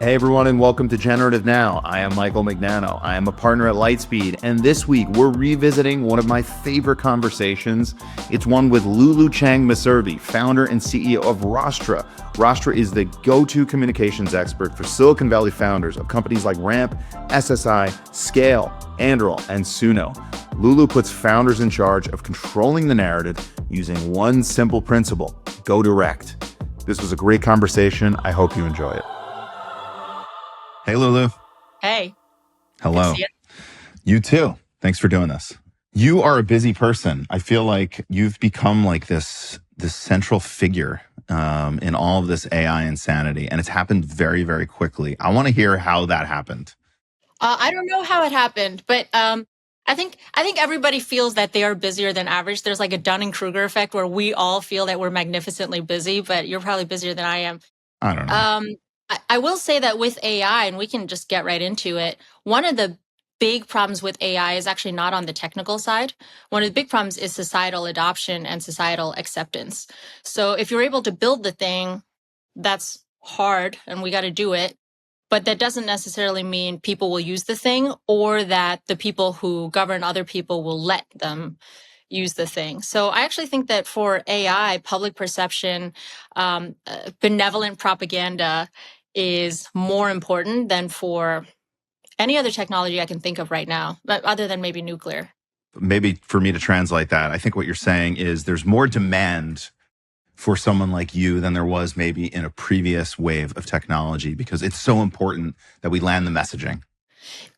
Hey everyone, and welcome to Generative Now. I am Michael Mignano. I am a partner at Lightspeed, and this week we're revisiting one of my favorite conversations. It's one with Lulu Cheng Meservey, founder and CEO of Rostra. Rostra is the go-to communications expert for Silicon Valley founders of companies like Ramp, SSI, Scale, Anduril, and Suno. Lulu puts founders in charge of controlling the narrative using one simple principle: go direct. This was a great conversation. I hope you enjoy it. Hey, Lulu. Hey. Hello. You too. Thanks for doing this. You are a busy person. I feel like you've become like this central figure in all of this AI insanity, and it's happened very, very quickly. I want to hear how that happened. I don't know how it happened, but I think everybody feels that they are busier than average. There's like a Dunning-Kruger effect where we all feel that we're magnificently busy, but you're probably busier than I am. I don't know. I will say that with AI, and we can just get right into it, one of the big problems with AI is actually not on the technical side. One of the big problems is societal adoption and societal acceptance. So if you're able to build the thing, that's hard and we got to do it. But that doesn't necessarily mean people will use the thing or that the people who govern other people will let them use the thing. So I actually think that for AI, public perception, benevolent propaganda is more important than for any other technology I can think of right now, other than maybe nuclear. Maybe for me to translate that, I think what you're saying is there's more demand for someone like you than there was maybe in a previous wave of technology because it's so important that we land the messaging.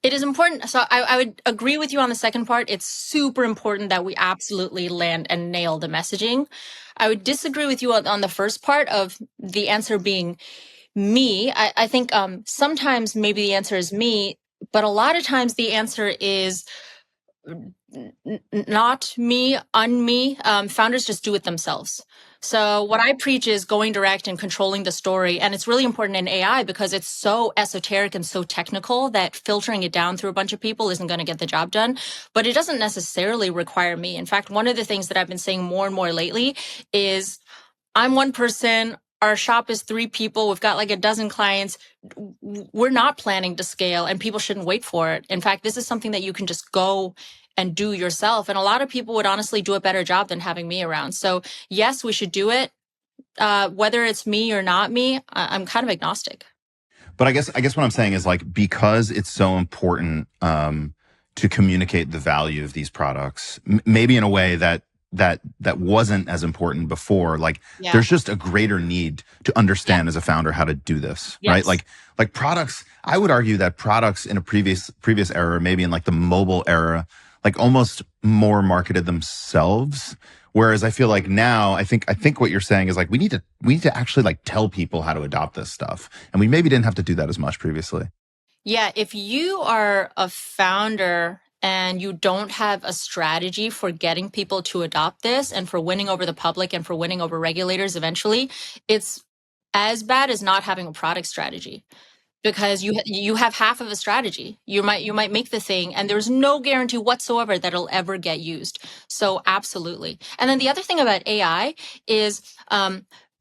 It is important. So I would agree with you on the second part. It's super important that we absolutely land and nail the messaging. I would disagree with you on the first part of the answer being me. I think sometimes maybe the answer is me, but a lot of times the answer is not me, me. Founders just do it themselves. So what I preach is going direct and controlling the story. And it's really important in AI because it's so esoteric and so technical that filtering it down through a bunch of people isn't going to get the job done. But it doesn't necessarily require me. In fact, one of the things that I've been saying more and more lately is I'm one person. Our shop is 3 people. We've got like a dozen clients. We're not planning to scale and people shouldn't wait for it. In fact, this is something that you can just go and do yourself. And a lot of people would honestly do a better job than having me around. So yes, we should do it. Whether it's me or not me, I'm kind of agnostic. But I guess what I'm saying is like, because it's so important to communicate the value of these products, maybe in a way that wasn't as important before. Like there's just a greater need to understand as a founder how to do this, right? Like products, I would argue that products in a previous era, maybe in like the mobile era, like almost more marketed themselves. Whereas I feel like now, I think what you're saying is like, we need to actually like tell people how to adopt this stuff. And we maybe didn't have to do that as much previously. Yeah. If you are a founder and you don't have a strategy for getting people to adopt this and for winning over the public and for winning over regulators eventually, it's as bad as not having a product strategy. Because you have half of a strategy. You might make the thing and there's no guarantee whatsoever that it'll ever get used. So absolutely. And then the other thing about AI is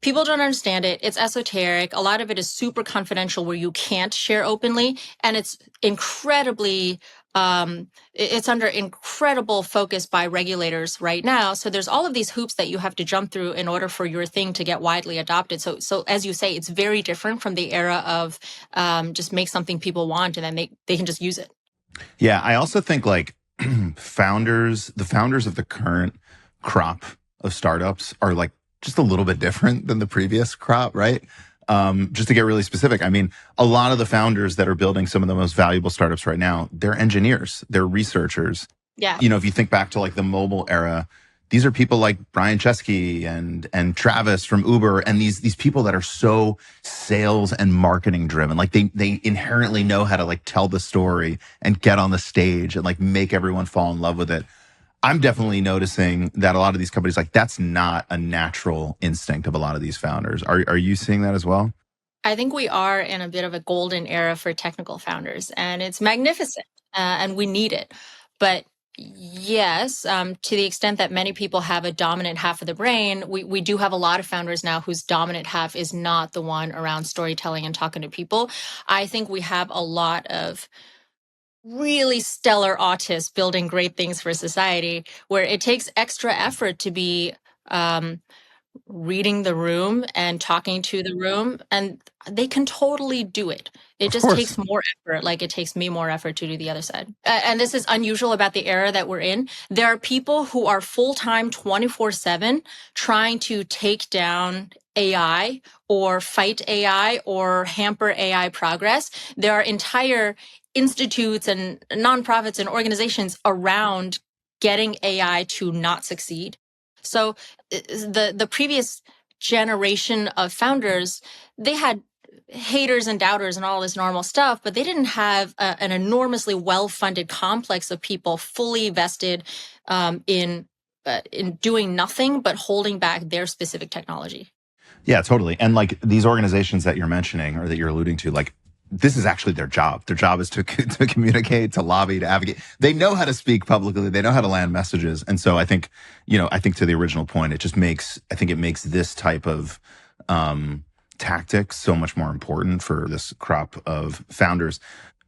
people don't understand it. It's esoteric. A lot of it is super confidential where you can't share openly. And it's incredibly it's under incredible focus by regulators right now. So there's all of these hoops that you have to jump through in order for your thing to get widely adopted. So as you say, it's very different from the era of just make something people want and then they can just use it. Yeah, I also think like the founders of the current crop of startups are like just a little bit different than the previous crop, right? Just to get really specific, I mean, a lot of the founders that are building some of the most valuable startups right now, they're engineers, they're researchers. Yeah. You know, if you think back to like the mobile era, these are people like Brian Chesky and Travis from Uber, and these people that are so sales and marketing driven. Like they inherently know how to like tell the story and get on the stage and like make everyone fall in love with it. I'm definitely noticing that a lot of these companies, like that's not a natural instinct of a lot of these founders. Are you seeing that as well? I think we are in a bit of a golden era for technical founders, and it's magnificent, and we need it. But Yes, to the extent that many people have a dominant half of the brain, we do have a lot of founders now whose dominant half is not the one around storytelling and talking to people. I think we have a lot of really stellar autists building great things for society where it takes extra effort to be reading the room and talking to the room, and they can totally do it. It Of just course. takes more effort, like it takes me more effort to do the other side. And this is unusual about the era that we're in. There are people who are full-time 24/7 trying to take down AI or fight AI or hamper AI progress. There are entire institutes and nonprofits and organizations around getting AI to not succeed. So the previous generation of founders, they had haters and doubters and all this normal stuff, but they didn't have an enormously well-funded complex of people fully vested in doing nothing but holding back their specific technology. Yeah, totally. And like these organizations that you're mentioning or that you're alluding to, like this is actually their job. Their job is to to communicate, to lobby, to advocate. They know how to speak publicly. They know how to land messages. And so I think, I think to the original point, I think it makes this type of tactic so much more important for this crop of founders.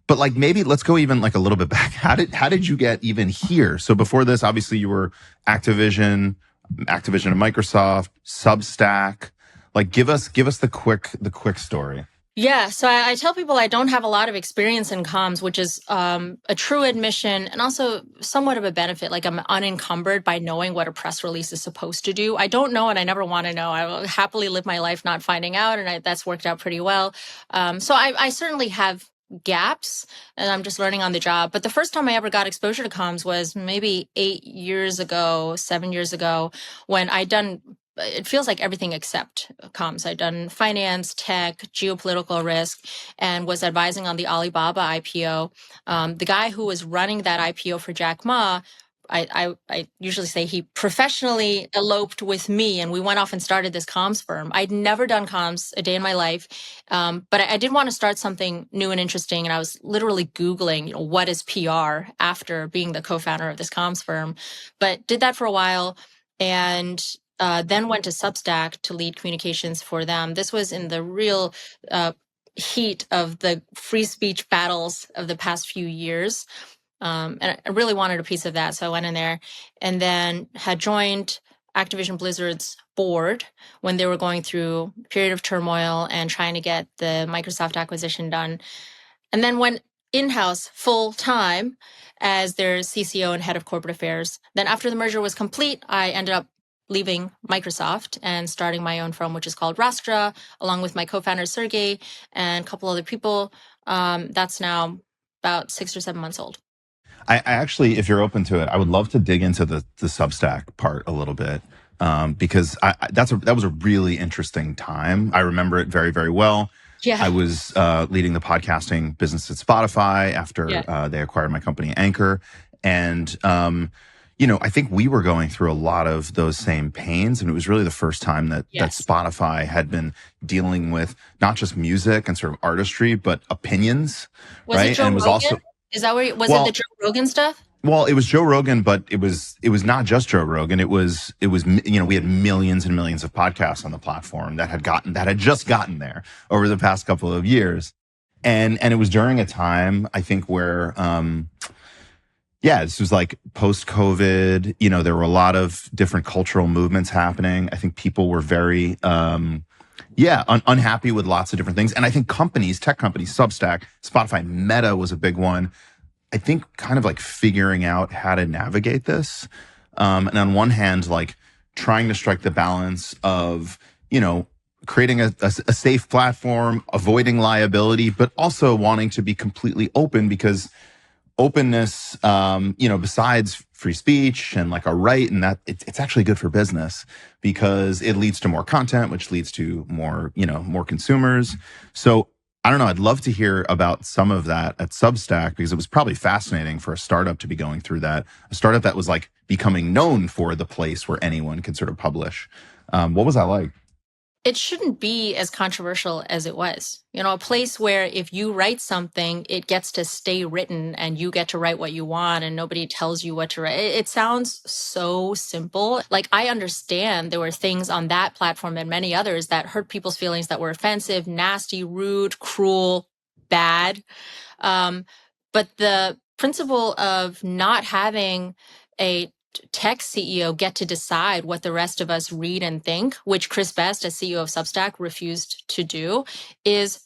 But like maybe let's go even like a little bit back. How did you get even here? So before this, obviously you were Activision and Microsoft, Substack. Like give us the quick story. Yeah, so I tell people I don't have a lot of experience in comms, which is a true admission and also somewhat of a benefit. Like I'm unencumbered by knowing what a press release is supposed to do. I don't know and I never want to know. I will happily live my life not finding out, and that's worked out pretty well. So I certainly have gaps and I'm just learning on the job. But the first time I ever got exposure to comms was maybe 8 years ago, 7 years ago, when I'd done, it feels like everything except comms. I'd done finance, tech, geopolitical risk, and was advising on the Alibaba IPO. The guy who was running that IPO for Jack Ma, I usually say he professionally eloped with me, and we went off and started this comms firm. I'd never done comms a day in my life, but I did want to start something new and interesting, and I was literally Googling, what is PR after being the co-founder of this comms firm, but did that for a while, and then went to Substack to lead communications for them. This was in the real heat of the free speech battles of the past few years. And I really wanted a piece of that. So I went in there and then had joined Activision Blizzard's board when they were going through a period of turmoil and trying to get the Microsoft acquisition done. And then went in-house full time as their CCO and head of corporate affairs. Then after the merger was complete, I ended up leaving Microsoft and starting my own firm, which is called Rostra, along with my co-founder Sergey and a couple other people. That's now about 6 or 7 months old. I actually, if you're open to it, I would love to dig into the Substack part a little bit, because that was a really interesting time. I remember it very, very well. Yeah. I was leading the podcasting business at Spotify after they acquired my company Anchor, and I think we were going through a lot of those same pains, and it was really the first time that Spotify had been dealing with not just music and sort of artistry, but opinions. Was right? it Joe and was Rogan? also Is that where it the Joe Rogan stuff? Well, it was Joe Rogan, but it was not just Joe Rogan. It was we had millions and millions of podcasts on the platform that had just gotten there over the past couple of years, and it was during a time I think where this was like post-COVID. There were a lot of different cultural movements happening. I think people were very unhappy with lots of different things, and I think tech companies, Substack, Spotify, Meta was a big one. I think kind of like figuring out how to navigate this. And on one hand, like trying to strike the balance of, creating a safe platform, avoiding liability, but also wanting to be completely open, because openness, besides free speech and like a right, and that it's actually good for business because it leads to more content, which leads to more consumers. So I don't know. I'd love to hear about some of that at Substack, because it was probably fascinating for a startup to be going through that. A startup that was like becoming known for the place where anyone could sort of publish. What was that like? it shouldn't be as controversial as it was. A place where if you write something, it gets to stay written and you get to write what you want and nobody tells you what to write. It sounds so simple. Like, I understand there were things on that platform and many others that hurt people's feelings, that were offensive, nasty, rude, cruel, bad. But the principle of not having a tech CEO get to decide what the rest of us read and think, which Chris Best, as CEO of Substack, refused to do, is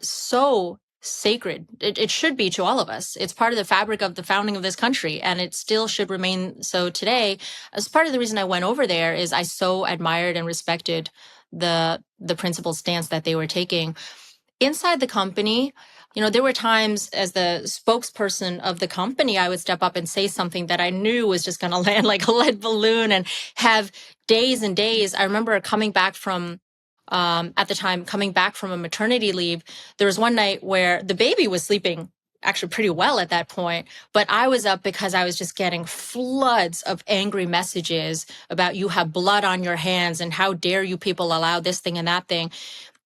so sacred. It should be to all of us. It's part of the fabric of the founding of this country, and it still should remain so today. As part of the reason I went over there is I so admired and respected the principled stance that they were taking. Inside the company, there were times as the spokesperson of the company, I would step up and say something that I knew was just going to land like a lead balloon and have days and days. I remember coming back from, at the time, coming back from a maternity leave. There was one night where the baby was sleeping actually pretty well at that point, but I was up because I was just getting floods of angry messages about, you have blood on your hands and how dare you people allow this thing and that thing.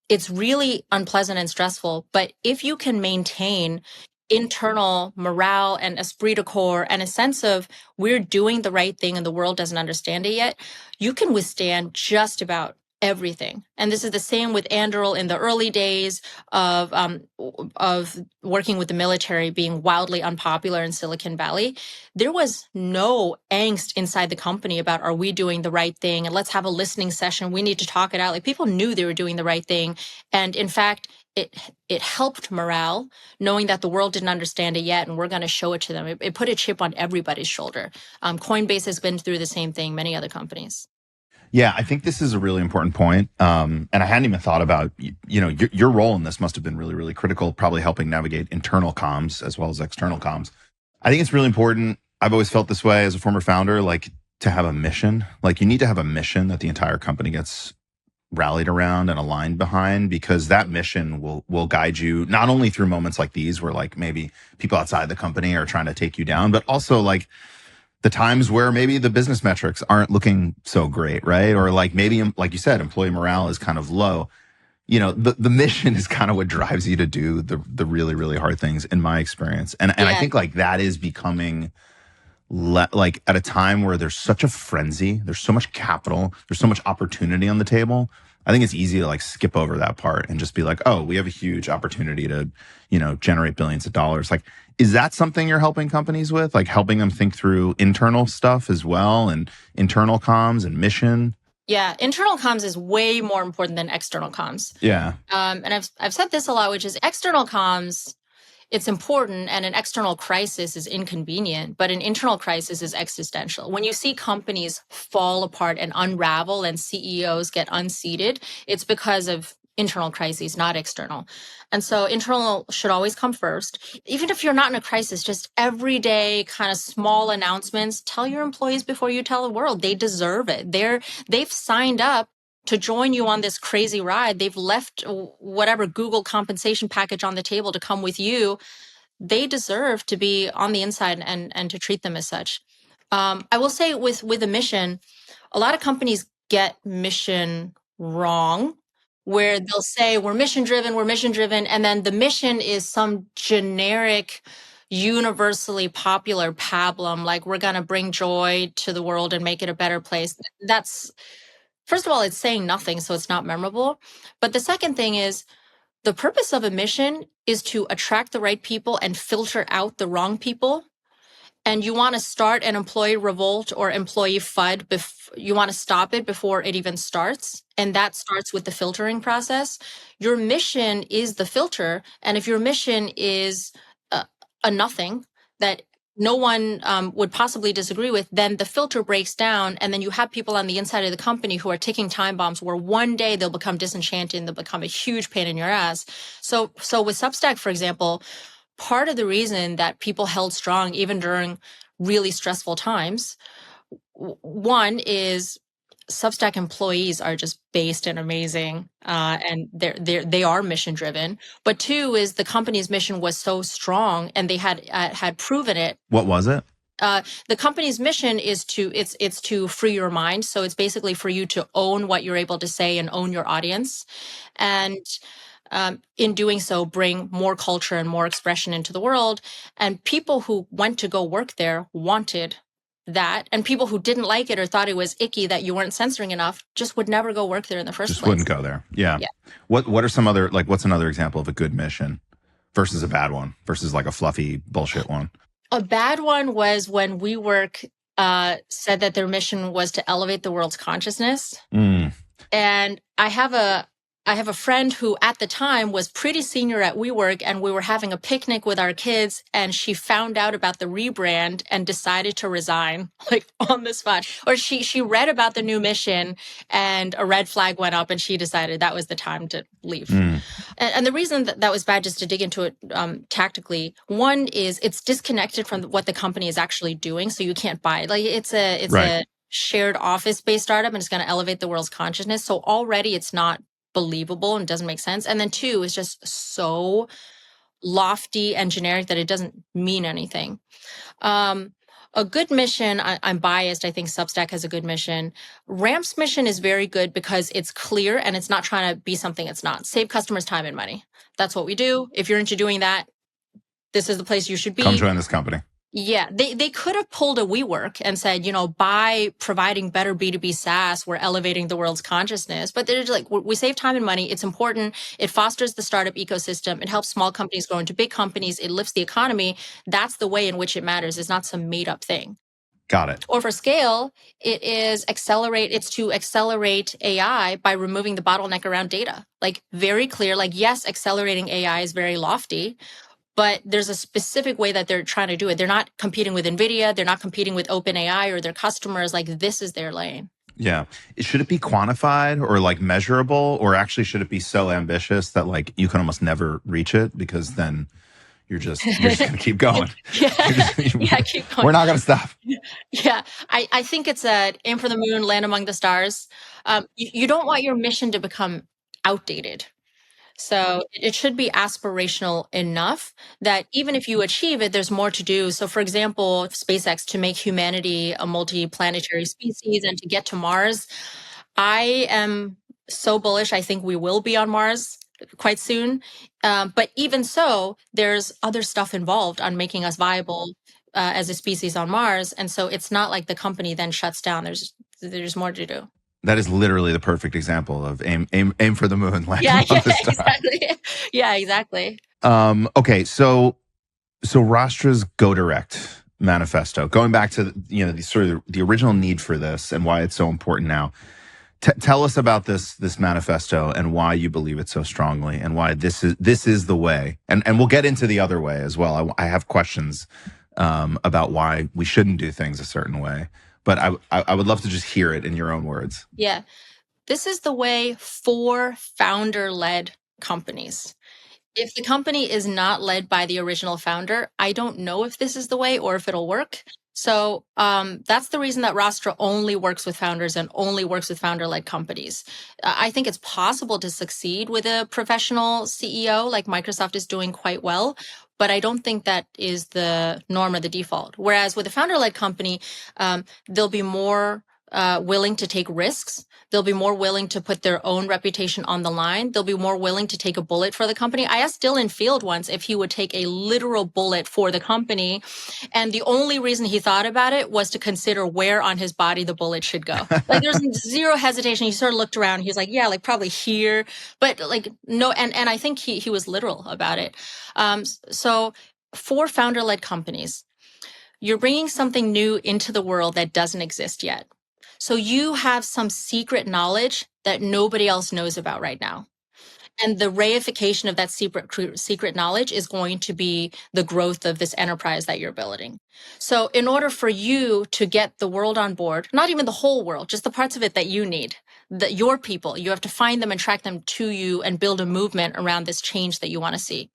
It's really unpleasant and stressful, but if you can maintain internal morale and esprit de corps and a sense of we're doing the right thing and the world doesn't understand it yet, you can withstand just about everything. And this is the same with Anduril in the early days of working with the military, being wildly unpopular in Silicon Valley. There was no angst inside the company about, are we doing the right thing? And let's have a listening session. We need to talk it out. Like, people knew they were doing the right thing. And in fact, it helped morale, knowing that the world didn't understand it yet, and we're going to show it to them. It put a chip on everybody's shoulder. Coinbase has been through the same thing, many other companies. Yeah, I think this is a really important point. And I hadn't even thought about, your role in this must have been really, really critical, probably helping navigate internal comms as well as external comms. I think it's really important. I've always felt this way as a former founder, like, to have a mission. Like, you need to have a mission that the entire company gets rallied around and aligned behind, because that mission will guide you not only through moments like these where, like, maybe people outside the company are trying to take you down, but also, like, the times where maybe the business metrics aren't looking so great, right? Or, like, maybe, like you said, employee morale is kind of low. The mission is kind of what drives you to do the really, really hard things, in my experience. And I think, like, that is becoming like, at a time where there's such a frenzy, there's so much capital, there's so much opportunity on the table. I think it's easy to, like, skip over that part and just be like, oh, we have a huge opportunity to, generate billions of dollars. Like, is that something you're helping companies with? Like, helping them think through internal stuff as well, and internal comms and mission? Yeah, internal comms is way more important than external comms. Yeah. And I've said this a lot, which is external comms, it's important, and an external crisis is inconvenient, but an internal crisis is existential. When you see companies fall apart and unravel and CEOs get unseated, it's because of internal crises, not external. And so internal should always come first. Even if you're not in a crisis, just everyday kind of small announcements, tell your employees before you tell the world. They deserve it. They've signed up to join you on this crazy ride. They've left whatever Google compensation package on the table to come with you. They deserve to be on the inside and to treat them as such. I will say with a mission, a lot of companies get mission wrong, where they'll say, we're mission driven, and then the mission is some generic, universally popular pablum, like, we're going to bring joy to the world and make it a better place. That's, first of all, it's saying nothing, so it's not memorable. But the second thing is, the purpose of a mission is to attract the right people and filter out the wrong people. And you want to start an employee revolt or employee FUD. You want to stop it before it even starts. And that starts with the filtering process. Your mission is the filter. And if your mission is a nothing that no one would possibly disagree with, then the filter breaks down. And then you have people on the inside of the company who are ticking time bombs, where one day they'll become disenchanted and they'll become a huge pain in your ass. So with Substack, for example, part of the reason that people held strong even during really stressful times, one is Substack employees are just based and amazing, and they are mission driven. But two is the company's mission was so strong, and they had proven it. What was it? The company's mission is it's to free your mind. So it's basically for you to own what you're able to say and own your audience. And in doing so, bring more culture and more expression into the world. And people who went to go work there wanted that. And people who didn't like it or thought it was icky that you weren't censoring enough just would never go work there in the first place. Just wouldn't go there. Yeah. What are some other, like, what's another example of a good mission versus a bad one versus like a fluffy bullshit one? A bad one was when WeWork said that their mission was to elevate the world's consciousness. And I have a friend who at the time was pretty senior at WeWork, and we were having a picnic with our kids, and she found out about the rebrand and decided to resign, like on the spot. Or she read about the new mission and a red flag went up and she decided that was the time to leave. And the reason that was bad, just to dig into it tactically, one is it's disconnected from what the company is actually doing, so you can't buy it. Like it's a shared office-based startup, and it's going to elevate the world's consciousness. So already it's not believable and doesn't make sense. And then two is just so lofty and generic that it doesn't mean anything. A good mission, I'm biased. I think Substack has a good mission. Ramp's mission is very good because it's clear and it's not trying to be something it's not. Save customers time and money. That's what we do. If you're into doing that, this is the place you should be. Come join this company. Yeah, they could have pulled a WeWork and said, by providing better B2B SaaS, we're elevating the world's consciousness. But they're just like, we save time and money. It's important. It fosters the startup ecosystem. It helps small companies grow into big companies. It lifts the economy. That's the way in which it matters. It's not some made up thing. Got it. Or for scale, it's to accelerate AI by removing the bottleneck around data. Like very clear, like yes, accelerating AI is very lofty, but there's a specific way that they're trying to do it. They're not competing with NVIDIA. They're not competing with OpenAI or their customers. Like this is their lane. Yeah. Should it be quantified or like measurable, or actually should it be so ambitious that like you can almost never reach it because then you're just going to keep going. Keep going. We're not going to stop. Yeah. I think it's aim for the moon, land among the stars. You don't want your mission to become outdated. So it should be aspirational enough that even if you achieve it, there's more to do. So for example, SpaceX, to make humanity a multi-planetary species and to get to Mars, I am so bullish. I think we will be on Mars quite soon. But even so, there's other stuff involved on making us viable as a species on Mars. And so it's not like the company then shuts down. There's more to do. That is literally the perfect example of aim for the moon, land on the stars. Exactly. Yeah, exactly. Okay, so Rostra's Go Direct Manifesto, going back to the original need for this and why it's so important now. Tell us about this manifesto and why you believe it so strongly and why this is the way. And we'll get into the other way as well. I have questions about why we shouldn't do things a certain way. But I would love to just hear it in your own words. Yeah. This is the way for founder-led companies. If the company is not led by the original founder, I don't know if this is the way or if it'll work. So that's the reason that Rostra only works with founders and only works with founder-led companies. I think it's possible to succeed with a professional CEO, like Microsoft is doing quite well, but I don't think that is the norm or the default. Whereas with a founder-led company, they'll be more willing to take risks. They'll be more willing to put their own reputation on the line. They'll be more willing to take a bullet for the company. I asked Dylan Field once if he would take a literal bullet for the company. And the only reason he thought about it was to consider where on his body the bullet should go. Like there's zero hesitation. He sort of looked around. He's like, yeah, like probably here. But like, no. And I think he was literal about it. So for founder-led companies, you're bringing something new into the world that doesn't exist yet. So you have some secret knowledge that nobody else knows about right now. And the reification of that secret knowledge is going to be the growth of this enterprise that you're building. So in order for you to get the world on board, not even the whole world, just the parts of it that you need, your people, you have to find them and track them to you and build a movement around this change that you want to see.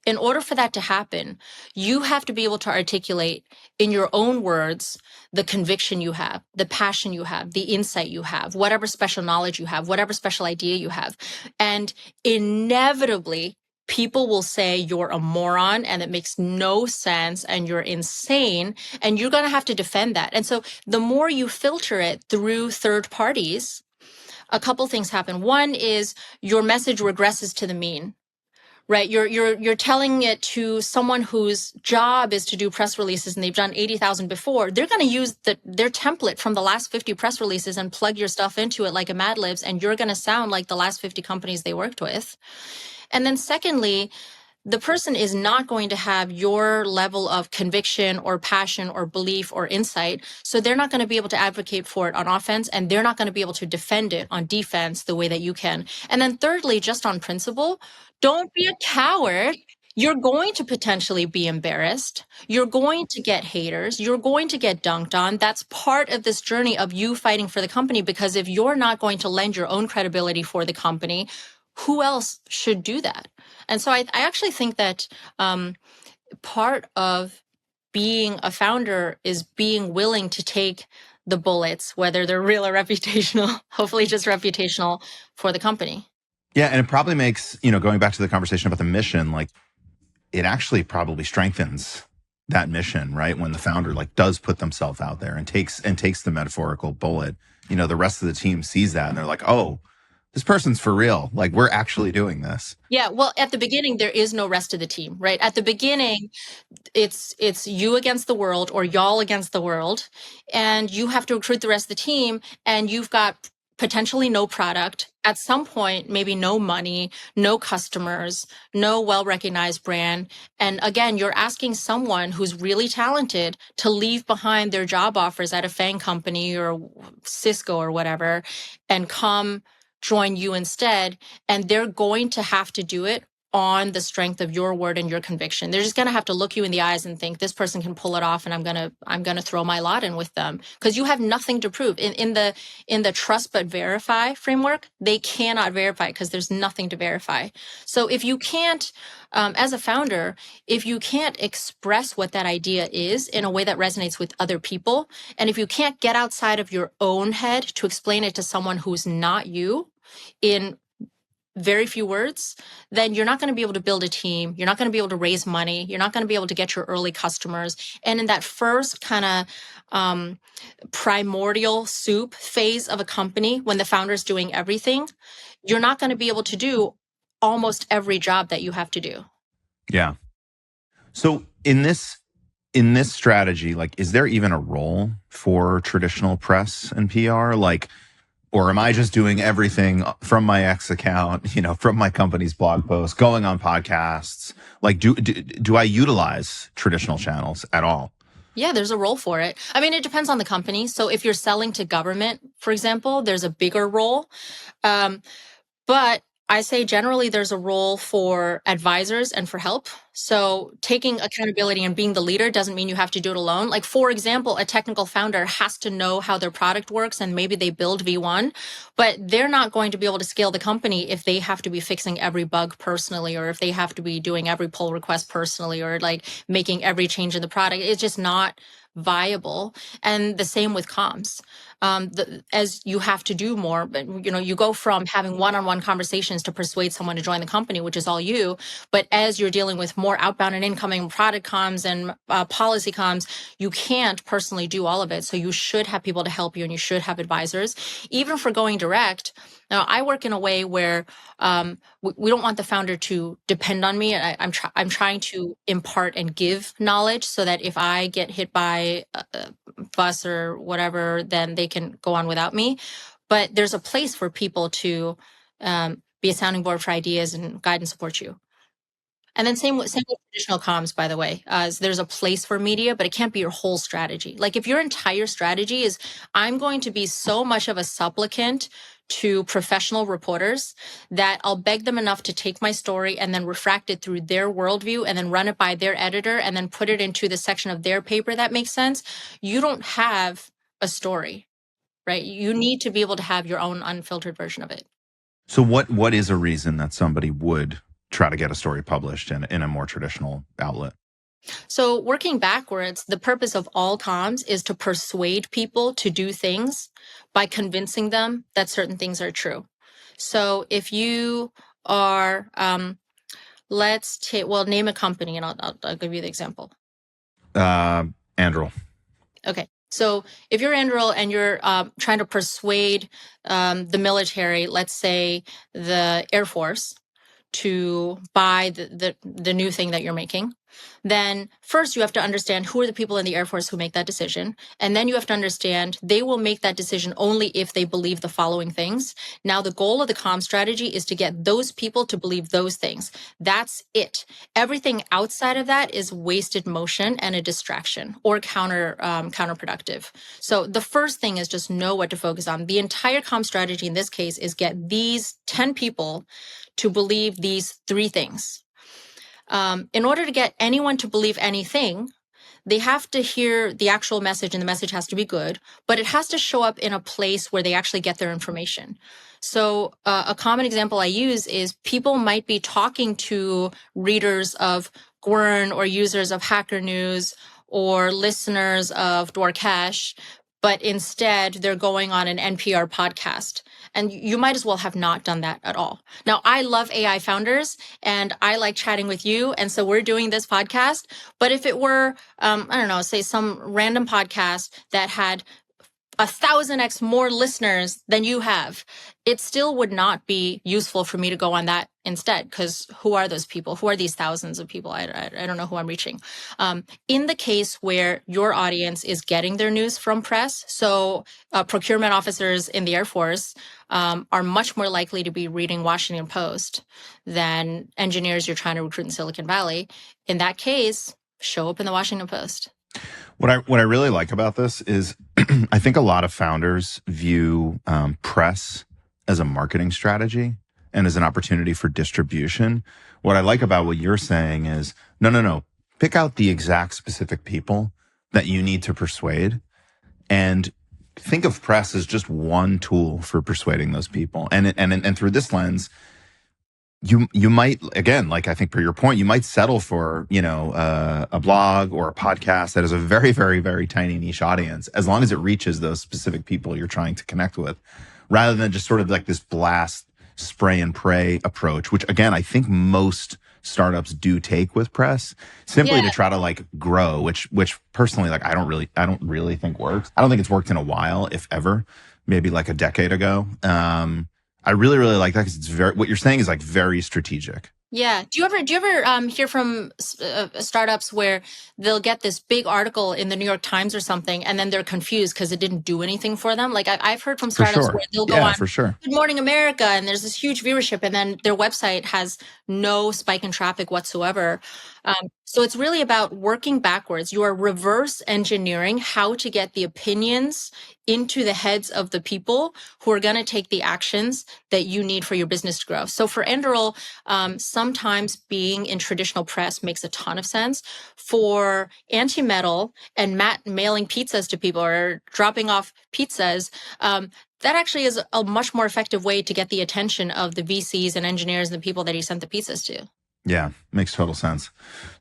In order for that to happen, you have to be able to articulate in your own words the conviction you have, the passion you have, the insight you have, whatever special knowledge you have, whatever special idea you have. And inevitably, people will say you're a moron and it makes no sense and you're insane, and you're going to have to defend that. And so the more you filter it through third parties, a couple things happen. One is your message regresses to the mean. Right, you're telling it to someone whose job is to do press releases, and they've done 80,000 before. They're going to use their template from the last 50 press releases and plug your stuff into it like a Mad Libs, and you're going to sound like the last 50 companies they worked with. And then secondly, the person is not going to have your level of conviction or passion or belief or insight. So they're not going to be able to advocate for it on offense, and they're not going to be able to defend it on defense the way that you can. And then thirdly, just on principle, don't be a coward. You're going to potentially be embarrassed. You're going to get haters. You're going to get dunked on. That's part of this journey of you fighting for the company, because if you're not going to lend your own credibility for the company, who else should do that? And so I actually think that part of being a founder is being willing to take the bullets, whether they're real or reputational, hopefully just reputational, for the company. Yeah, and it probably makes, going back to the conversation about the mission, like it actually probably strengthens that mission, right? When the founder does put themselves out there and takes the metaphorical bullet, the rest of the team sees that and they're like, oh, this person's for real. Like, we're actually doing this. Yeah, well, at the beginning, there is no rest of the team, right? At the beginning, it's you against the world, or y'all against the world, and you have to recruit the rest of the team, and you've got potentially no product. At some point, maybe no money, no customers, no well-recognized brand. And again, you're asking someone who's really talented to leave behind their job offers at a FANG company or Cisco or whatever and come join you instead. And they're going to have to do it on the strength of your word and your conviction. They're just going to have to look you in the eyes and think, this person can pull it off, and I'm going to throw my lot in with them, because you have nothing to prove. In the trust but verify framework, they cannot verify because there's nothing to verify. So if you can't, as a founder, if you can't express what that idea is in a way that resonates with other people, and if you can't get outside of your own head to explain it to someone who's not you in very few words, then you're not going to be able to build a team. You're not going to be able to raise money. You're not going to be able to get your early customers. And in that first kind of primordial soup phase of a company, when the founder's doing everything, you're not going to be able to do almost every job that you have to do. Yeah. So in this strategy, is there even a role for traditional press and PR? Or am I just doing everything from my X account, from my company's blog posts, going on podcasts? Do I utilize traditional channels at all? Yeah, there's a role for it. I mean, it depends on the company. So if you're selling to government, for example, there's a bigger role. But I say generally there's a role for advisors and for help. So taking accountability and being the leader doesn't mean you have to do it alone. Like, for example, a technical founder has to know how their product works, and maybe they build V1, but they're not going to be able to scale the company if they have to be fixing every bug personally, or if they have to be doing every pull request personally, or making every change in the product. It's just not viable. And the same with comms. As you have to do more, but you go from having one-on-one conversations to persuade someone to join the company, which is all you. But as you're dealing with more outbound and incoming product comms and policy comms, you can't personally do all of it. So you should have people to help you, and you should have advisors. Even for going direct, now I work in a way where we don't want the founder to depend on me. I'm trying to impart and give knowledge so that if I get hit by a bus or whatever, then they can go on without me. But there's a place for people to be a sounding board for ideas and guide and support you. And then same with traditional comms, by the way. There's a place for media, but it can't be your whole strategy. Like, if your entire strategy is, I'm going to be so much of a supplicant to professional reporters that I'll beg them enough to take my story and then refract it through their worldview and then run it by their editor and then put it into the section of their paper that makes sense, you don't have a story, right? You need to be able to have your own unfiltered version of it. So what is a reason that somebody would try to get a story published in a more traditional outlet? So working backwards, the purpose of all comms is to persuade people to do things by convincing them that certain things are true. So if you are let's take, well, name a company and I'll give you the example. Anduril. Okay. So if you're Anduril and you're trying to persuade the military, let's say the Air Force, to buy the new thing that you're making, then first you have to understand who are the people in the Air Force who make that decision. And then you have to understand they will make that decision only if they believe the following things. Now, the goal of the comm strategy is to get those people to believe those things. That's it. Everything outside of that is wasted motion and a distraction or counterproductive. So the first thing is just know what to focus on. The entire comm strategy in this case is get these 10 people to believe these 3 things. In order to get anyone to believe anything, they have to hear the actual message and the message has to be good, but it has to show up in a place where they actually get their information. So a common example I use is people might be talking to readers of Gwern or users of Hacker News or listeners of Dwarkesh, but instead they're going on an NPR podcast. And you might as well have not done that at all. Now, I love AI founders and I like chatting with you. And so we're doing this podcast. But if it were, I don't know, say some random podcast that had 1,000x more listeners than you have, it still would not be useful for me to go on that instead, because who are those people? Who are these thousands of people? I don't know who I'm reaching. In the case where your audience is getting their news from press, so procurement officers in the Air Force are much more likely to be reading Washington Post than engineers you're trying to recruit in Silicon Valley. In that case, show up in the Washington Post. What I really like about this is I think a lot of founders view press as a marketing strategy and as an opportunity for distribution. What I like about what you're saying is, no. Pick out the exact specific people that you need to persuade and think of press as just one tool for persuading those people. And through this lens, you might, again, like I think per your point, you might settle for, a blog or a podcast that is a very, very, very tiny niche audience, as long as it reaches those specific people you're trying to connect with, rather than just sort of like this blast, spray and pray approach, which again, I think most startups do take with press simply to try to like grow, which personally, like I don't really think works. I don't think it's worked in a while, if ever, maybe like a decade ago. I really, really like that because it's what you're saying is like very strategic. Yeah. Do you ever hear from startups where they'll get this big article in the New York Times or something, and then they're confused because it didn't do anything for them? Like I've heard from startups where they'll go on Good Morning America, and there's this huge viewership, and then their website has no spike in traffic whatsoever. So it's really about working backwards. You are reverse engineering how to get the opinions into the heads of the people who are going to take the actions that you need for your business to grow. So for Anduril, sometimes being in traditional press makes a ton of sense. For Anti-Metal and Matt mailing pizzas to people or dropping off pizzas, that actually is a much more effective way to get the attention of the VCs and engineers and the people that he sent the pizzas to. Yeah, makes total sense.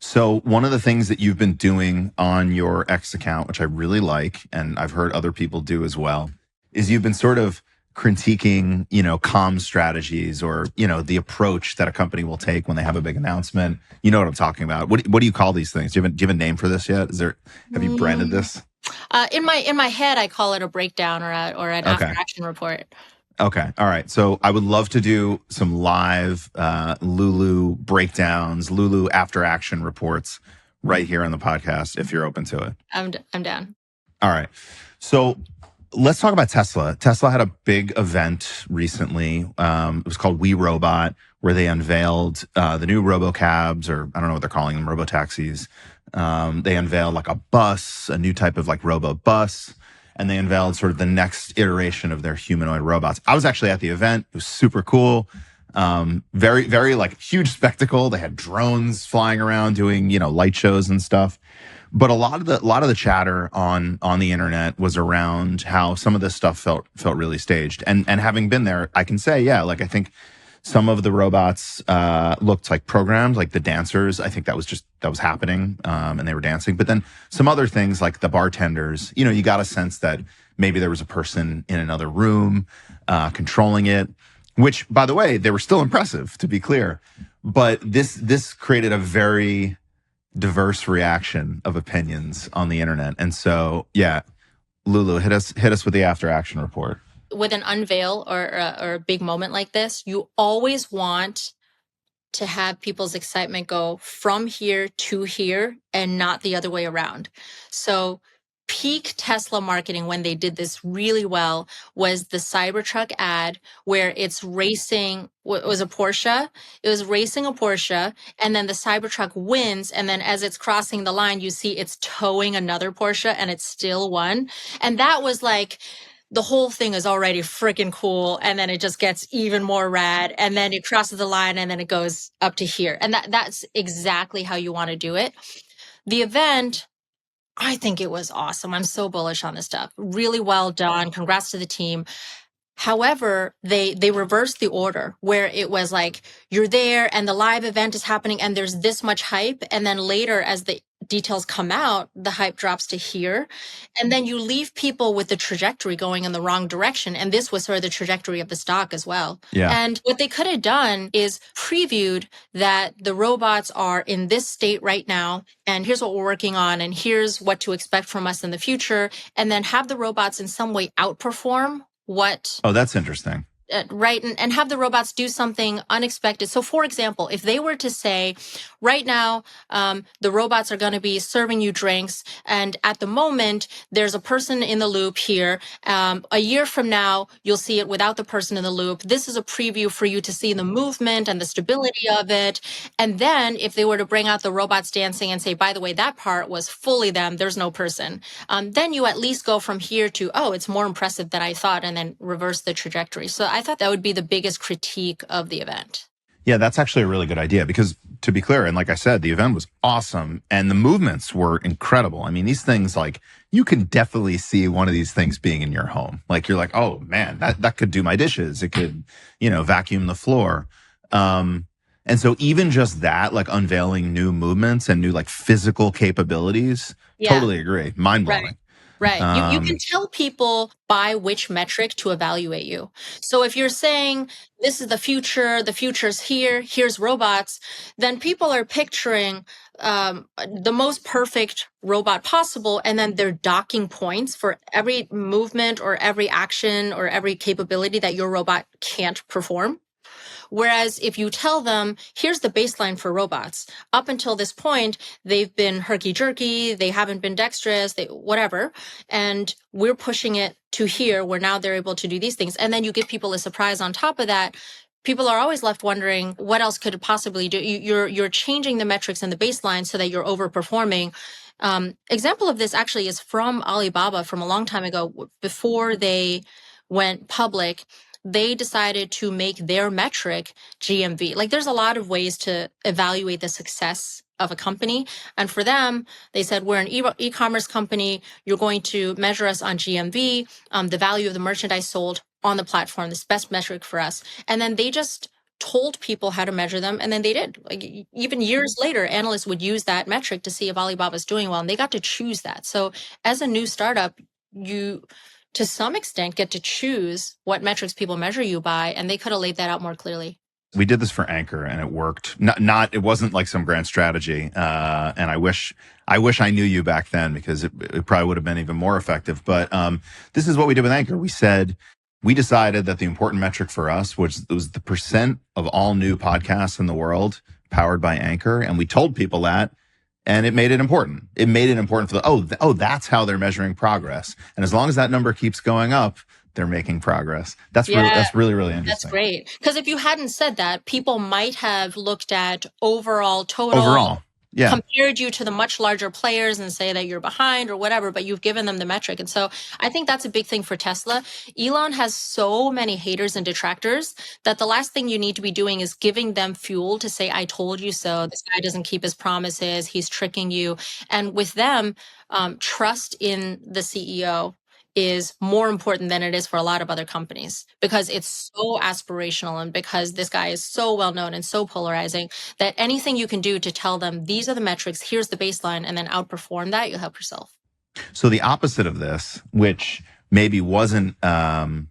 So one of the things that you've been doing on your X account, which I really like, and I've heard other people do as well, is you've been sort of critiquing, comm strategies or, the approach that a company will take when they have a big announcement. You know what I'm talking about. What do you call these things? Do you have a name for this yet? Have you branded this? In my head, I call it a breakdown or an after action report. Okay. All right. So I would love to do some live Lulu breakdowns, Lulu after action reports right here on the podcast if you're open to it. I'm down. All right. So let's talk about Tesla. Tesla had a big event recently. It was called We Robot, where they unveiled the new robocabs, or I don't know what they're calling them, robotaxis. They unveiled like a bus, a new type of like robo bus. And they unveiled sort of the next iteration of their humanoid robots. I was actually at the event. It was super cool. Very, very like huge spectacle. They had drones flying around doing, light shows and stuff. But a lot of the chatter on the internet was around how some of this stuff felt really staged. And having been there, I can say, I think some of the robots looked like programs, like the dancers. I think that was happening, and they were dancing. But then some other things like the bartenders, you got a sense that maybe there was a person in another room controlling it, which, by the way, they were still impressive, to be clear. But this created a very diverse reaction of opinions on the internet. And so, yeah, Lulu, hit us with the after action report. With an unveil or a big moment like this, you always want to have people's excitement go from here to here and not the other way around. So peak Tesla marketing when they did this really well was the Cybertruck ad where it's racing, it was a Porsche. It was racing a Porsche, and then the Cybertruck wins, and then as it's crossing the line, you see it's towing another Porsche and it still won. And that was like, the whole thing is already freaking cool, and then it just gets even more rad, and then it crosses the line, and then it goes up to here. And that's exactly how you want to do it. The event, I think it was awesome. I'm so bullish on this stuff. Really well done. Congrats to the team. However, they reversed the order where it was like, you're there and the live event is happening and there's this much hype. And then later, as the details come out, the hype drops to here. And then you leave people with the trajectory going in the wrong direction. And this was sort of the trajectory of the stock as well. Yeah. And what they could have done is previewed that the robots are in this state right now. And here's what we're working on. And here's what to expect from us in the future. And then have the robots in some way outperform what. Oh, that's interesting. Right. And have the robots do something unexpected. So, for example, if they were to say, right now, the robots are going to be serving you drinks, and at the moment, there's a person in the loop here. A year from now, you'll see it without the person in the loop. This is a preview for you to see the movement and the stability of it. And then if they were to bring out the robots dancing and say, by the way, that part was fully them, there's no person, then you at least go from here to, oh, it's more impressive than I thought, and then reverse the trajectory. So I thought that would be the biggest critique of the event. Yeah, that's actually a really good idea because, to be clear, and like I said, the event was awesome and the movements were incredible. I mean, these things, like, you can definitely see one of these things being in your home. Like, you're like, oh man, that could do my dishes. It could, vacuum the floor. And so even just that, like unveiling new movements and new like physical capabilities, totally agree. Mind blowing. Right. You can tell people by which metric to evaluate you. So if you're saying this is the future's here, here's robots, then people are picturing the most perfect robot possible, and then they're docking points for every movement or every action or every capability that your robot can't perform. Whereas if you tell them, here's the baseline for robots, up until this point, they've been herky-jerky, they haven't been dexterous, whatever, and we're pushing it to here where now they're able to do these things. And then you give people a surprise on top of that. People are always left wondering, what else could it possibly do? You're changing the metrics and the baseline so that you're overperforming. Example of this actually is from Alibaba from a long time ago, before they went public. They decided to make their metric GMV. Like, there's a lot of ways to evaluate the success of a company. And for them, they said, we're an e-commerce company. You're going to measure us on GMV, the value of the merchandise sold on the platform, this best metric for us. And then they just told people how to measure them. And then they did. Like, even years later, analysts would use that metric to see if Alibaba's doing well. And they got to choose that. So as a new startup, you, to some extent, get to choose what metrics people measure you by, and they could have laid that out more clearly. We did this for Anchor, and it worked. It wasn't like some grand strategy. And I wish I knew you back then, because it probably would have been even more effective. But this is what we did with Anchor. We decided that the important metric for us was the percent of all new podcasts in the world powered by Anchor, and we told people that. And it made it important. It made it important for that's how they're measuring progress. And as long as that number keeps going up, they're making progress. That's really, really interesting. That's great. Because if you hadn't said that, people might have looked at total. Yeah. Compared you to the much larger players and say that you're behind or whatever, but you've given them the metric. And so I think that's a big thing for Tesla. Elon has so many haters and detractors that the last thing you need to be doing is giving them fuel to say, I told you so. This guy doesn't keep his promises. He's tricking you. And with them, trust in the CEO is more important than it is for a lot of other companies, because it's so aspirational and because this guy is so well known and so polarizing that anything you can do to tell them these are the metrics, here's the baseline, and then outperform that, you'll help yourself. So the opposite of this, which maybe wasn't planned.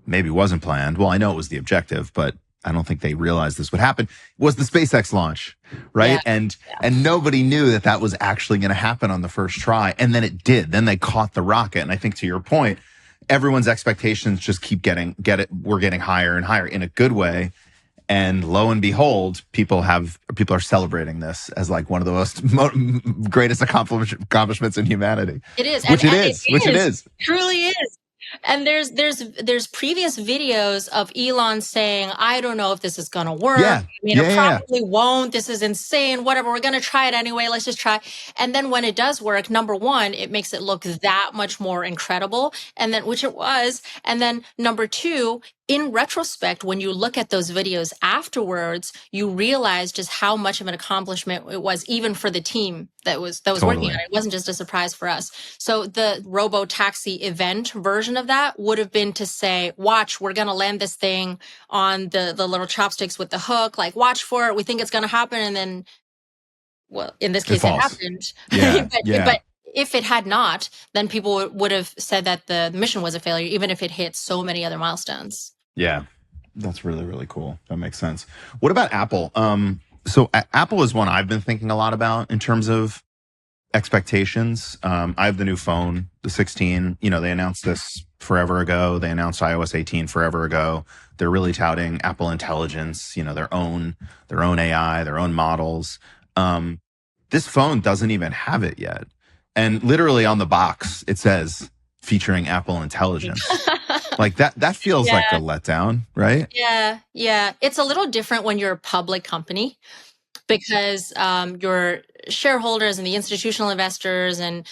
Well, I know it was the objective, but I don't think they realized this would happen, was the SpaceX launch, right? Yeah. And nobody knew that that was actually going to happen on the first try, and then it did. Then they caught the rocket, and I think to your point, everyone's expectations just we're getting higher and higher in a good way. And lo and behold, people are celebrating this as like one of the greatest accomplishments in humanity. It is. Which And it is. Truly is. And there's previous videos of Elon saying, I don't know if this is going to work. Yeah. I mean, it probably won't. This is insane. Whatever. We're going to try it anyway. Let's just try. And then when it does work, number one, it makes it look that much more incredible. And then, which it was. And then number two, in retrospect, when you look at those videos afterwards, you realize just how much of an accomplishment it was, even for the team that was working on it. It wasn't just a surprise for us. So the robo taxi event version of that would have been to say, watch, we're going to land this thing on the little chopsticks with the hook, like watch for it. We think it's going to happen. And then, well, in this case, it happened. Yeah. But if it had not, then people would have said that the mission was a failure, even if it hit so many other milestones. Yeah, that's really, really cool. That makes sense. What about Apple? So Apple is one I've been thinking a lot about in terms of expectations. I have the new phone, the 16. You know, they announced this forever ago. They announced iOS 18 forever ago. They're really touting Apple Intelligence, you know, their own AI, their own models. This phone doesn't even have it yet. And literally on the box, it says featuring Apple Intelligence. Like that feels like a letdown, right? Yeah. It's a little different when you're a public company because your shareholders and the institutional investors, and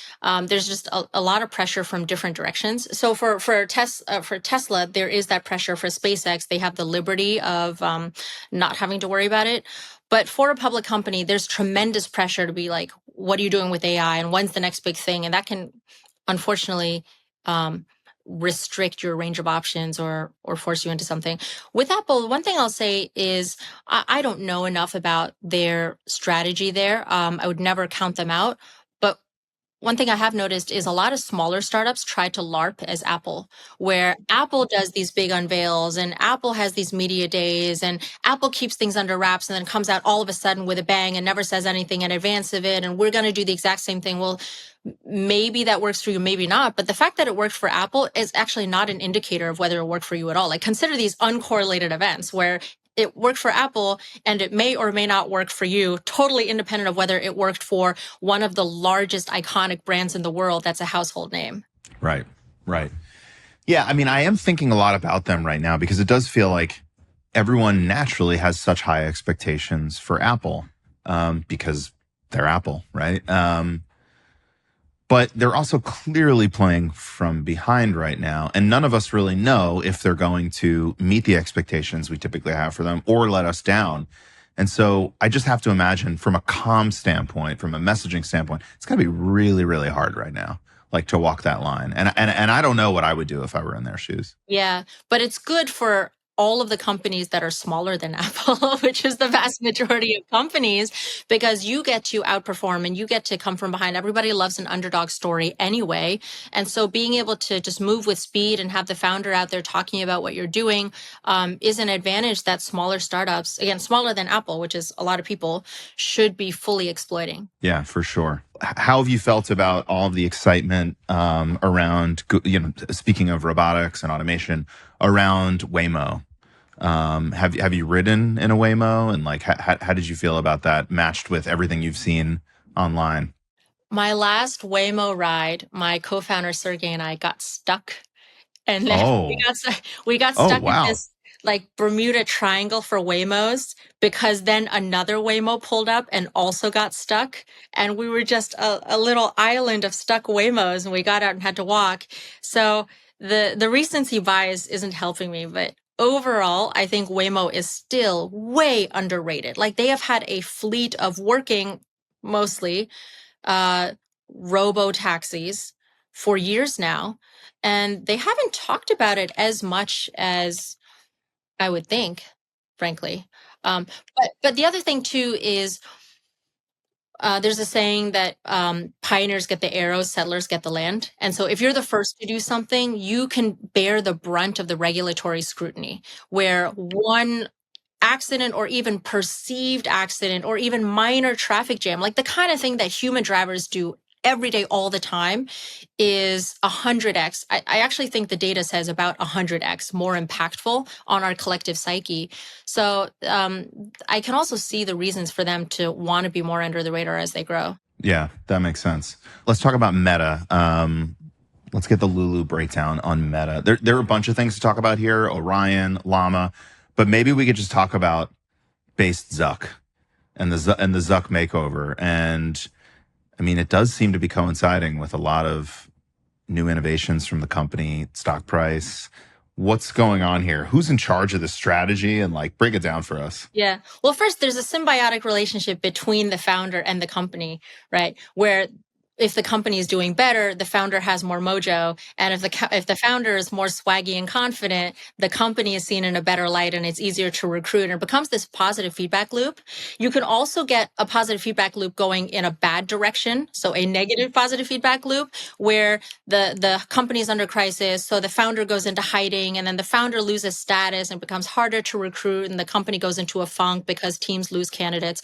there's just a lot of pressure from different directions. So for Tesla, there is that pressure. For SpaceX, they have the liberty of not having to worry about it. But for a public company, there's tremendous pressure to be like, what are you doing with AI, and when's the next big thing? And that can, unfortunately, restrict your range of options or force you into something. With Apple, one thing I'll say is I don't know enough about their strategy there. I would never count them out. But one thing I have noticed is a lot of smaller startups try to LARP as Apple, where Apple does these big unveils and Apple has these media days and Apple keeps things under wraps and then comes out all of a sudden with a bang and never says anything in advance of it. And we're going to do the exact same thing. Well, maybe that works for you, maybe not. But the fact that it worked for Apple is actually not an indicator of whether it worked for you at all. Like, consider these uncorrelated events where it worked for Apple and it may or may not work for you, totally independent of whether it worked for one of the largest iconic brands in the world that's a household name. Right. Yeah, I mean, I am thinking a lot about them right now because it does feel like everyone naturally has such high expectations for Apple because they're Apple, right? But they're also clearly playing from behind right now. And none of us really know if they're going to meet the expectations we typically have for them or let us down. And so I just have to imagine from a comm standpoint, from a messaging standpoint, it's got to be really, really hard right now, like to walk that line. And I don't know what I would do if I were in their shoes. Yeah, but it's good for all of the companies that are smaller than Apple, which is the vast majority of companies, because you get to outperform and you get to come from behind. Everybody loves an underdog story anyway. And so being able to just move with speed and have the founder out there talking about what you're doing is an advantage that smaller startups, again, smaller than Apple, which is a lot of people, should be fully exploiting. Yeah, for sure. How have you felt about all of the excitement around, you know, speaking of robotics and automation, around Waymo? Have you ridden in a Waymo, and like how did you feel about that matched with everything you've seen online? My last Waymo ride, my co-founder Sergey and I got stuck, and then we got stuck in this like Bermuda Triangle for Waymos, because then another Waymo pulled up and also got stuck. And we were just a little island of stuck Waymos, and we got out and had to walk. So the recency bias isn't helping me, but overall, I think Waymo is still way underrated. Like, they have had a fleet of working, mostly, robo taxis for years now, and they haven't talked about it as much as I would think, frankly. But the other thing too is there's a saying that pioneers get the arrows, settlers get the land. And so if you're the first to do something, you can bear the brunt of the regulatory scrutiny, where one accident or even perceived accident or even minor traffic jam, like the kind of thing that human drivers do every day, all the time, is 100x. I actually think the data says about 100x more impactful on our collective psyche. So I can also see the reasons for them to want to be more under the radar as they grow. Yeah, that makes sense. Let's talk about Meta. Let's get the Lulu breakdown on Meta. There are a bunch of things to talk about here, Orion, Llama, but maybe we could just talk about Based Zuck and the Zuck makeover. And I mean, it does seem to be coinciding with a lot of new innovations from the company, stock price. What's going on here? Who's in charge of the strategy? And like, break it down for us. Yeah. Well, first, there's a symbiotic relationship between the founder and the company, right? Where if the company is doing better, the founder has more mojo, and if the founder is more swaggy and confident, the company is seen in a better light, and it's easier to recruit, and it becomes this positive feedback loop. You can also get a positive feedback loop going in a bad direction, so a negative positive feedback loop where the company is under crisis, so the founder goes into hiding, and then the founder loses status and becomes harder to recruit, and the company goes into a funk because teams lose candidates.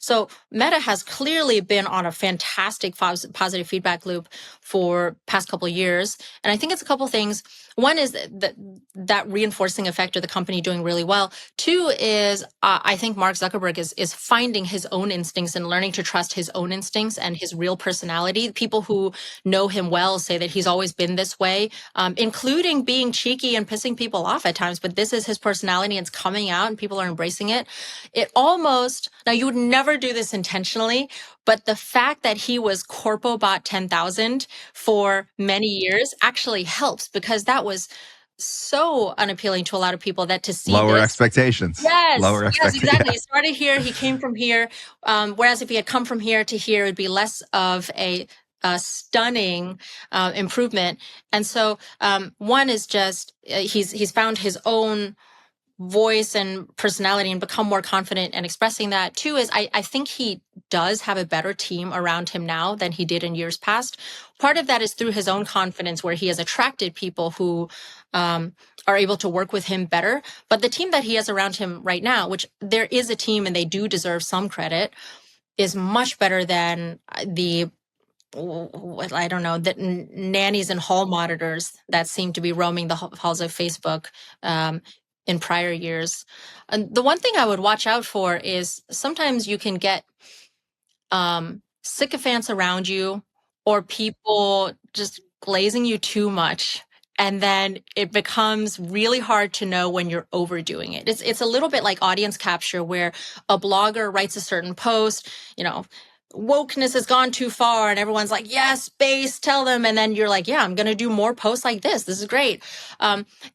So Meta has clearly been on a fantastic positive feedback loop for past couple of years. And I think it's a couple things. One is that reinforcing effect of the company doing really well. Two is I think Mark Zuckerberg is finding his own instincts and learning to trust his own instincts and his real personality. People who know him well say that he's always been this way, including being cheeky and pissing people off at times. But this is his personality, and it's coming out, and people are embracing it. It almost, now you would never do this intentionally, but the fact that he was CorpoBot 10,000 for many years actually helps, because that was so unappealing to a lot of people that to see Lower this. expectations. Yes, Lower yes, expectations. exactly. Yeah. He started here, he came from here. Whereas if he had come from here to here, it'd be less of a stunning improvement. And so one is just he's found his own voice and personality and become more confident in expressing that. Two is I think he does have a better team around him now than he did in years past. Part of that is through his own confidence, where he has attracted people who are able to work with him better. But the team that he has around him right now, which there is a team and they do deserve some credit, is much better than the I don't know, the nannies and hall monitors that seem to be roaming the halls of Facebook in prior years. And the one thing I would watch out for is sometimes you can get sycophants around you or people just glazing you too much. And then it becomes really hard to know when you're overdoing it. It's a little bit like audience capture, where a blogger writes a certain post, wokeness has gone too far, and everyone's like, yes, space, tell them. And then you're like, yeah, I'm going to do more posts like this. This is great.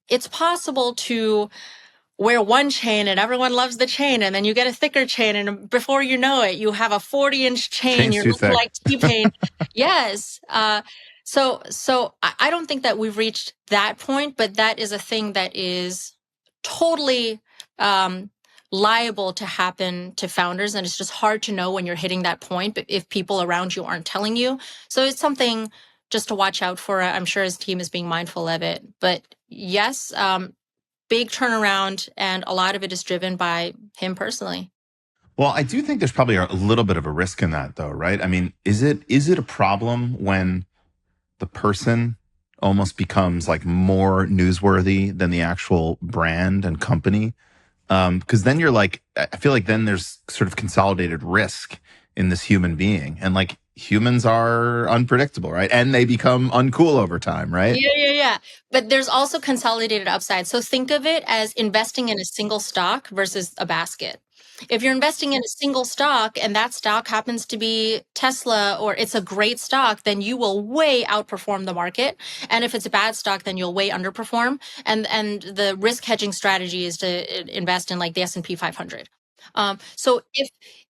It's possible to wear one chain and everyone loves the chain, and then you get a thicker chain, and before you know it, you have a 40-inch chain. Chain's You're too looking thick. like T-Pain. Yes. So I don't think that we've reached that point, but that is a thing that is totally liable to happen to founders, and it's just hard to know when you're hitting that point, but if people around you aren't telling you. So it's something just to watch out for. I'm sure his team is being mindful of it. But yes, big turnaround, and a lot of it is driven by him personally. Well, I do think there's probably a little bit of a risk in that, though, right? I mean, is it a problem when the person almost becomes like more newsworthy than the actual brand and company? Because then you're like, I feel like then there's sort of consolidated risk in this human being, and like humans are unpredictable, right? And they become uncool over time, right? Yeah. But there's also consolidated upside. So think of it as investing in a single stock versus a basket. If you're investing in a single stock and that stock happens to be Tesla, or it's a great stock, then you will way outperform the market. And if it's a bad stock, then you'll way underperform. And the risk hedging strategy is to invest in like the S&P 500. So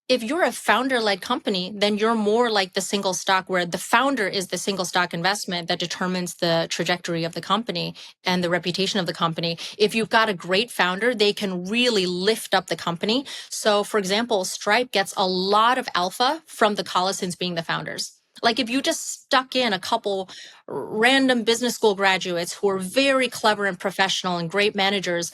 if you're a founder-led company, then you're more like the single stock, where the founder is the single stock investment that determines the trajectory of the company and the reputation of the company. If you've got a great founder, they can really lift up the company. So for example, Stripe gets a lot of alpha from the Collisons being the founders. Like if you just stuck in a couple random business school graduates who are very clever and professional and great managers,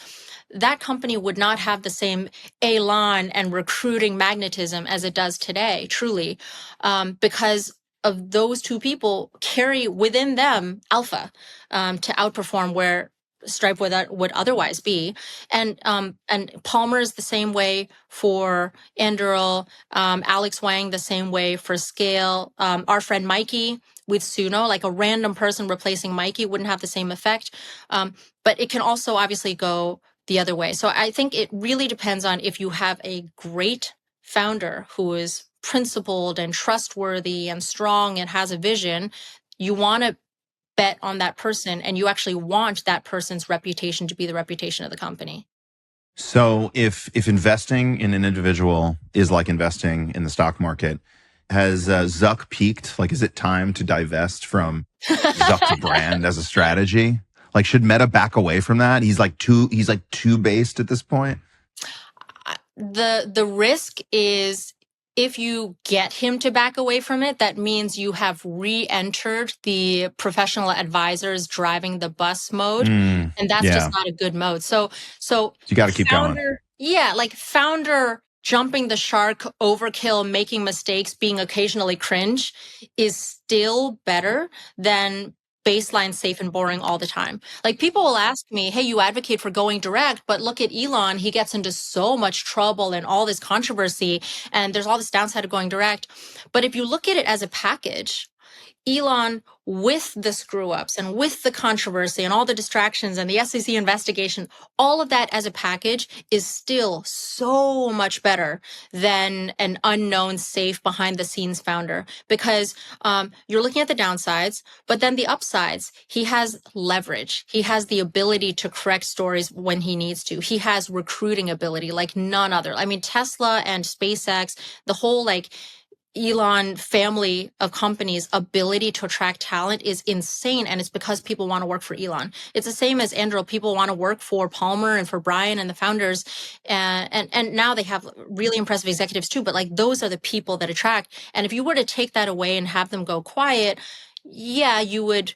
that company would not have the same elan and recruiting magnetism as it does today, truly, because of those two people carry within them alpha to outperform where Stripe would otherwise be. And Palmer is the same way for Anduril, Alex Wang the same way for Scale. Our friend Mikey with Suno, like a random person replacing Mikey wouldn't have the same effect. But it can also obviously go the other way. So I think it really depends on if you have a great founder who is principled and trustworthy and strong and has a vision, you want to bet on that person, and you actually want that person's reputation to be the reputation of the company. So if investing in an individual is like investing in the stock market, has Zuck peaked? Like, is it time to divest from Zuck's brand as a strategy? Like, should Meta back away from that? He's like too based at this point. The risk is, if you get him to back away from it, that means you have re-entered the professional advisors driving the bus mode, and that's just not a good mode. So you got to keep going. Yeah, like founder jumping the shark, overkill, making mistakes, being occasionally cringe is still better than baseline safe and boring all the time. Like, people will ask me, hey, you advocate for going direct, but look at Elon. He gets into so much trouble and all this controversy, and there's all this downside of going direct. But if you look at it as a package, Elon, with the screw ups and with the controversy and all the distractions and the SEC investigation, all of that as a package is still so much better than an unknown, safe, behind the scenes founder, because you're looking at the downsides, but then the upsides. He has leverage. He has the ability to correct stories when he needs to. He has recruiting ability like none other. I mean, Tesla and SpaceX, the whole Elon family of companies' ability to attract talent is insane, and it's because people want to work for Elon. It's the same as Anduril. People want to work for Palmer and for Brian and the founders, and now they have really impressive executives too, but those are the people that attract. And if you were to take that away and have them go quiet, yeah, you would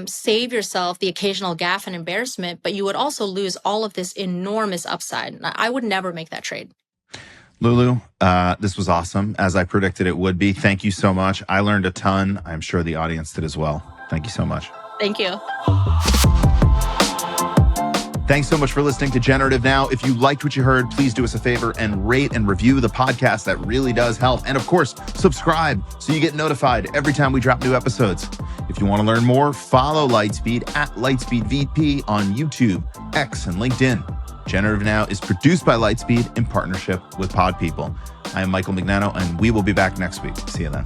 save yourself the occasional gaffe and embarrassment, but you would also lose all of this enormous upside. I would never make that trade. Lulu, this was awesome, as I predicted it would be. Thank you so much. I learned a ton. I'm sure the audience did as well. Thank you so much. Thank you. Thanks so much for listening to Generative Now. If you liked what you heard, please do us a favor and rate and review the podcast. That really does help. And of course, subscribe so you get notified every time we drop new episodes. If you want to learn more, follow Lightspeed at LightspeedVP on YouTube, X, and LinkedIn. Generative Now is produced by Lightspeed in partnership with Pod People. I am Michael Mignano, and we will be back next week. See you then.